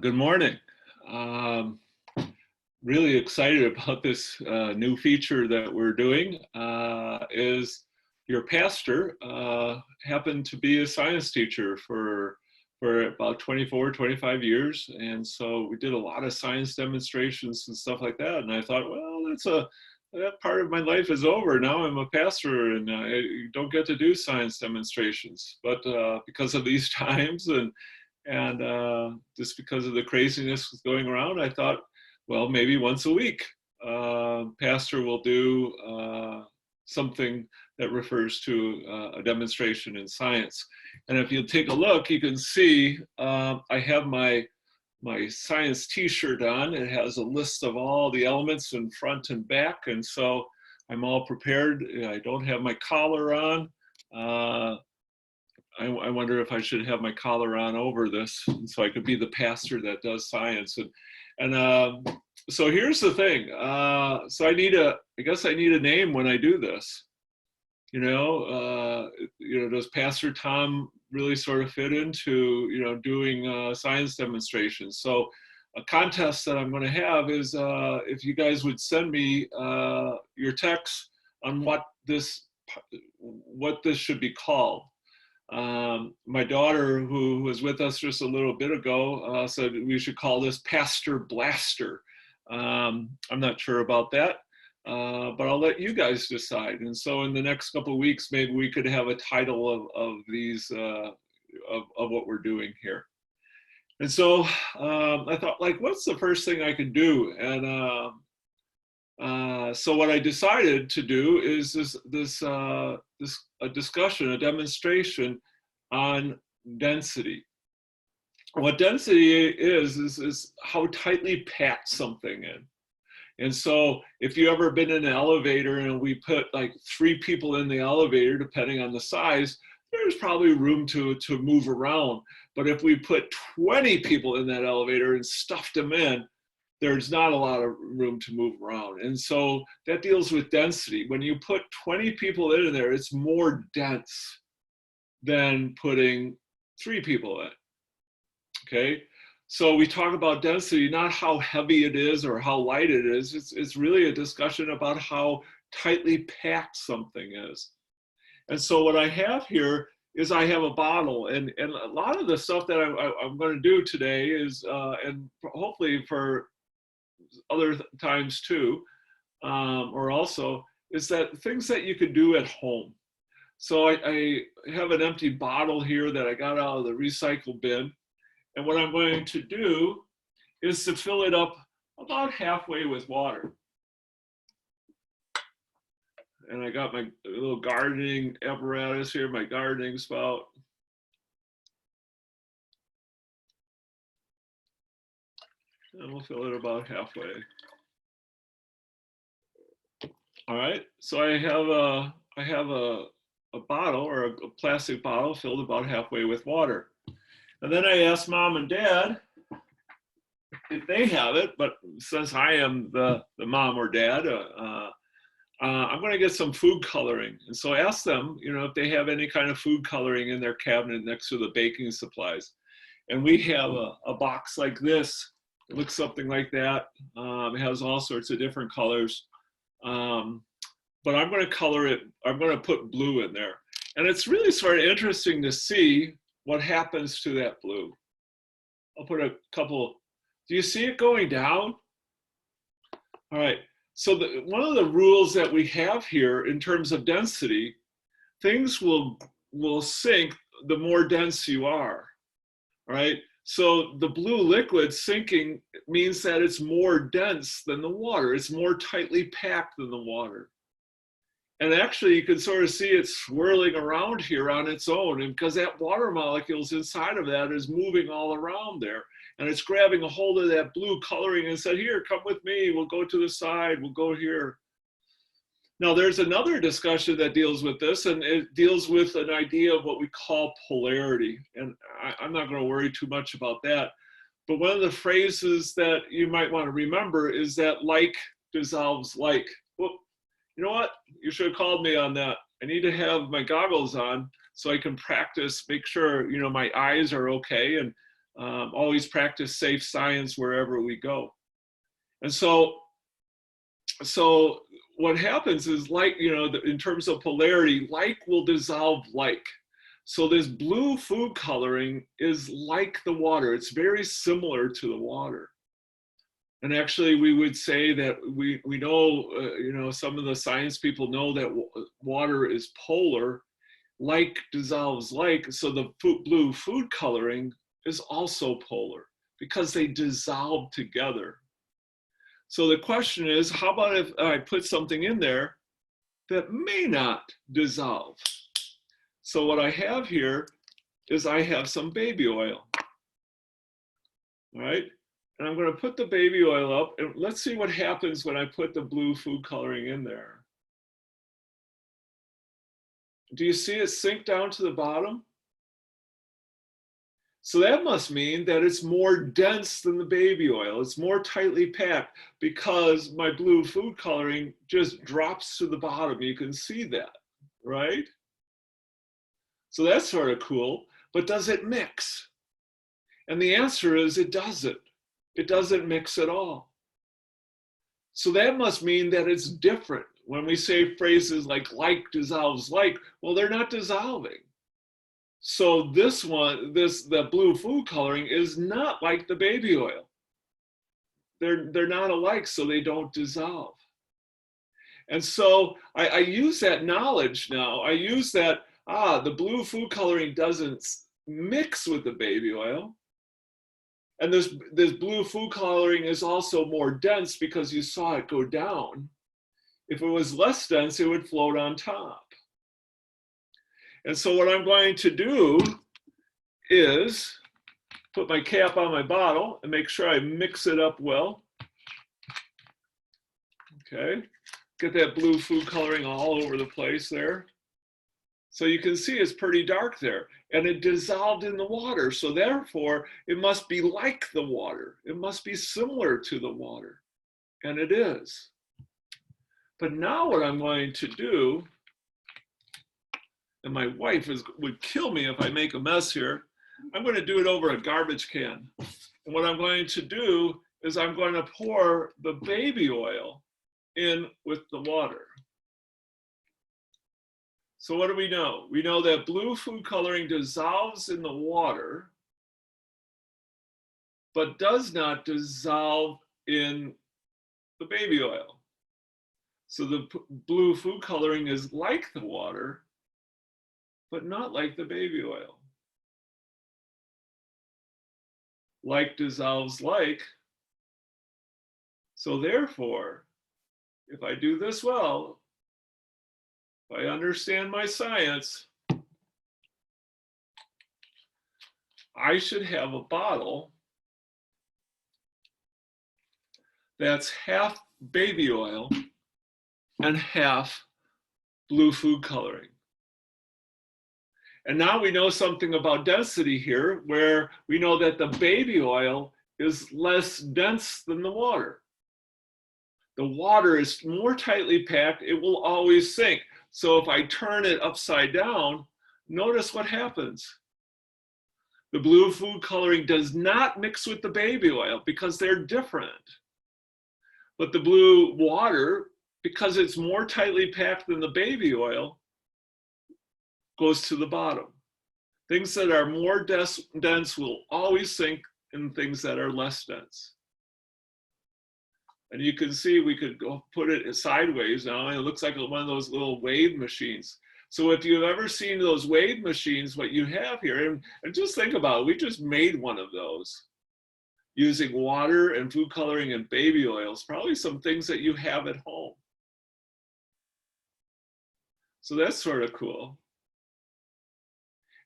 Good morning. Um, really excited about this new feature that we're doing. Is your pastor happened to be a science teacher for about 24, 25 years. And so we did a lot of science demonstrations and stuff like that. And I thought, well, that part of my life is over. Now I'm a pastor and I don't get to do science demonstrations. But because of these times and just because of the craziness going around, I thought, well, maybe once a week, pastor will do something that refers to a demonstration in science. And if you take a look, you can see I have my science t-shirt on. It has a list of all the elements in front and back. And so I'm all prepared. I don't have my collar on. I wonder if I should have my collar on over this so I could be the pastor that does science. So here's the thing. So I guess I need a name when I do this. Does Pastor Tom really sort of fit into, doing science demonstrations? So a contest that I'm going to have is if you guys would send me your text on what this should be called. My daughter, who was with us just a little bit ago, said we should call this Pastor Blaster. I'm not sure about that, but I'll let you guys decide. And so in the next couple of weeks, maybe we could have a title of these, of what we're doing here. And so I thought, like, what's the first thing I could do? And so what I decided to do is a discussion, a demonstration on density. What density is how tightly packed something in. And so if you've ever been in an elevator and we put like 3 people in the elevator, depending on the size, there's probably room to move around. But if we put 20 people in that elevator and stuffed them in, there's not a lot of room to move around. And so that deals with density. When you put 20 people in there, it's more dense than putting 3 people in, okay? So we talk about density, not how heavy it is or how light it is. It's really a discussion about how tightly packed something is. And so what I have here is I have a bottle, and a lot of the stuff that I'm going to do today is, and hopefully for other times too, or also, is that things that you could do at home. So I have an empty bottle here that I got out of the recycle bin. And what I'm going to do is to fill it up about halfway with water. And I got my little gardening apparatus here, my gardening spout. And we'll fill it about halfway. All right, so I have a bottle, or a plastic bottle filled about halfway with water. And then I asked Mom and Dad if they have it, but since I am the mom or dad, I'm going to get some food coloring. And so I asked them, if they have any kind of food coloring in their cabinet next to the baking supplies. And we have a box like this. It looks something like that. It has all sorts of different colors. But I'm going to color it. I'm going to put blue in there. And it's really sort of interesting to see what happens to that blue. I'll put a couple. Do you see it going down? All right. So one of the rules that we have here in terms of density, things will sink the more dense you are. All right. So the blue liquid sinking means that it's more dense than the water. It's more tightly packed than the water. And actually you can sort of see it swirling around here on its own, and because that water molecules inside of that is moving all around there. And it's grabbing a hold of that blue coloring and said, here, come with me. We'll go to the side. We'll go here. Now, there's another discussion that deals with this, and it deals with an idea of what we call polarity. And I'm not going to worry too much about that. But one of the phrases that you might want to remember is that like dissolves like. Well, you know what? You should have called me on that. I need to have my goggles on so I can practice, make sure, my eyes are okay. And always practice safe science wherever we go. And so what happens is, like, you know, in terms of polarity, like will dissolve like. So this blue food coloring is like the water. It's very similar to the water. And actually, we would say that we know, you know, some of the science people know that water is polar. Like dissolves like, so the blue food coloring is also polar because they dissolve together. So the question is, how about if I put something in there that may not dissolve? So what I have here is I have some baby oil, all right? And I'm going to put the baby oil up, and let's see what happens when I put the blue food coloring in there. Do you see it sink down to the bottom? So that must mean that it's more dense than the baby oil. It's more tightly packed because my blue food coloring just drops to the bottom. You can see that, right? So that's sort of cool, but does it mix? And the answer is it doesn't. It doesn't mix at all. So that must mean that it's different. When we say phrases like dissolves like, well, they're not dissolving. So this one, the blue food coloring is not like the baby oil. They're not alike, so they don't dissolve. And so I use that knowledge now. I use that, the blue food coloring doesn't mix with the baby oil. And this blue food coloring is also more dense because you saw it go down. If it was less dense, it would float on top. And so what I'm going to do is put my cap on my bottle and make sure I mix it up well. Okay, get that blue food coloring all over the place there. So you can see it's pretty dark there, and it dissolved in the water. So therefore, it must be like the water. It must be similar to the water, and it is. But now what I'm going to do, and my wife would kill me if I make a mess here, I'm going to do it over a garbage can. And what I'm going to do is I'm going to pour the baby oil in with the water. So what do we know? We know that blue food coloring dissolves in the water, but does not dissolve in the baby oil. So the blue food coloring is like the water, but not like the baby oil. Like dissolves like. So therefore, if I do this well, if I understand my science, I should have a bottle that's half baby oil and half blue food coloring. And now we know something about density here, where we know that the baby oil is less dense than the water. The water is more tightly packed, it will always sink. So if I turn it upside down, notice what happens. The blue food coloring does not mix with the baby oil because they're different. But the blue water, because it's more tightly packed than the baby oil, goes to the bottom. Things that are more dense will always sink in things that are less dense. And you can see we could go put it sideways now, and it looks like one of those little wave machines. So if you've ever seen those wave machines, what you have here, and just think about it, we just made one of those using water and food coloring and baby oils, probably some things that you have at home. So that's sort of cool.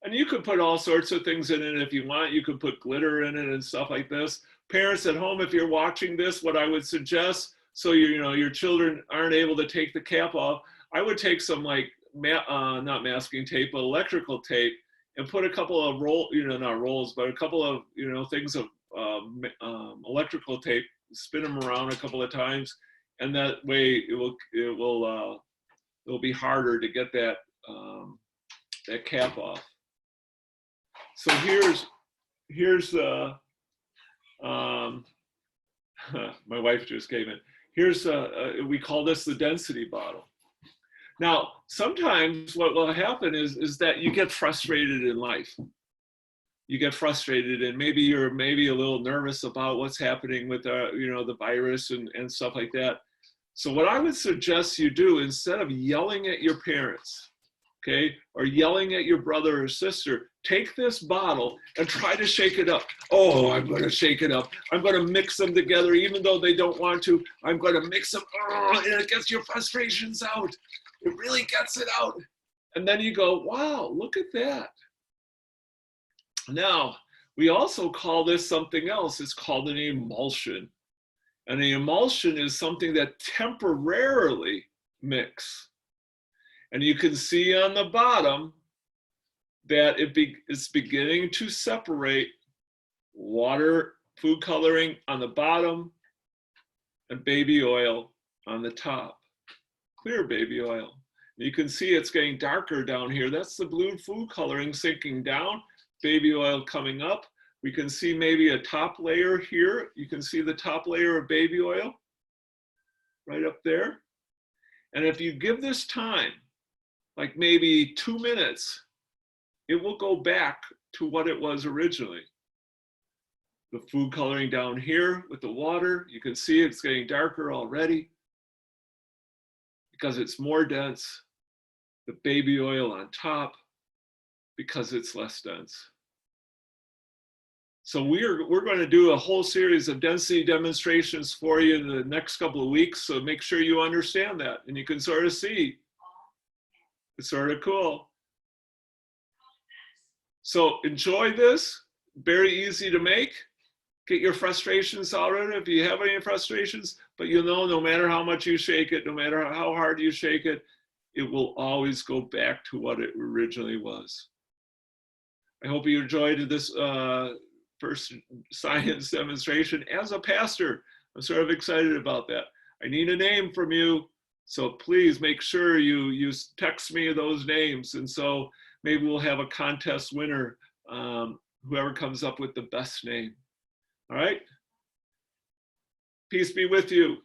And you could put all sorts of things in it if you want. You could put glitter in it and stuff like this. Parents at home, if you're watching this, what I would suggest, so your children aren't able to take the cap off, I would take some not masking tape, but electrical tape, and put a couple of not rolls, but a couple of things of electrical tape, spin them around a couple of times, and that way it'll be harder to get that cap off. So here's the, my wife just gave it. Here's, we call this the density bottle. Now, sometimes what will happen is that you get frustrated in life. You get frustrated, and maybe you're a little nervous about what's happening with the virus and stuff like that. So what I would suggest you do, instead of yelling at your parents, okay, or yelling at your brother or sister, take this bottle and try to shake it up. Oh, I'm going to shake it up. I'm going to mix them together, even though they don't want to. I'm going to mix them, and it gets your frustrations out. It really gets it out. And then you go, wow, look at that. Now, we also call this something else. It's called an emulsion. And an emulsion is something that temporarily mix. And you can see on the bottom that it's beginning to separate water, food coloring on the bottom, and baby oil on the top. Clear baby oil. You can see it's getting darker down here. That's the blue food coloring sinking down, baby oil coming up. We can see maybe a top layer here. You can see the top layer of baby oil right up there. And if you give this time, like maybe 2 minutes, it will go back to what it was originally. The food coloring down here with the water, you can see it's getting darker already because it's more dense. The baby oil on top because it's less dense. So we're going to do a whole series of density demonstrations for you in the next couple of weeks. So make sure you understand that and you can sort of see. It's sort of cool. So enjoy this. Very easy to make. Get your frustrations out of it if you have any frustrations. But you know, no matter how much you shake it, no matter how hard you shake it, it will always go back to what it originally was. I hope you enjoyed this first science demonstration. As a pastor, I'm sort of excited about that. I need a name from you, so please make sure you text me those names. And so maybe we'll have a contest winner, whoever comes up with the best name. All right? Peace be with you.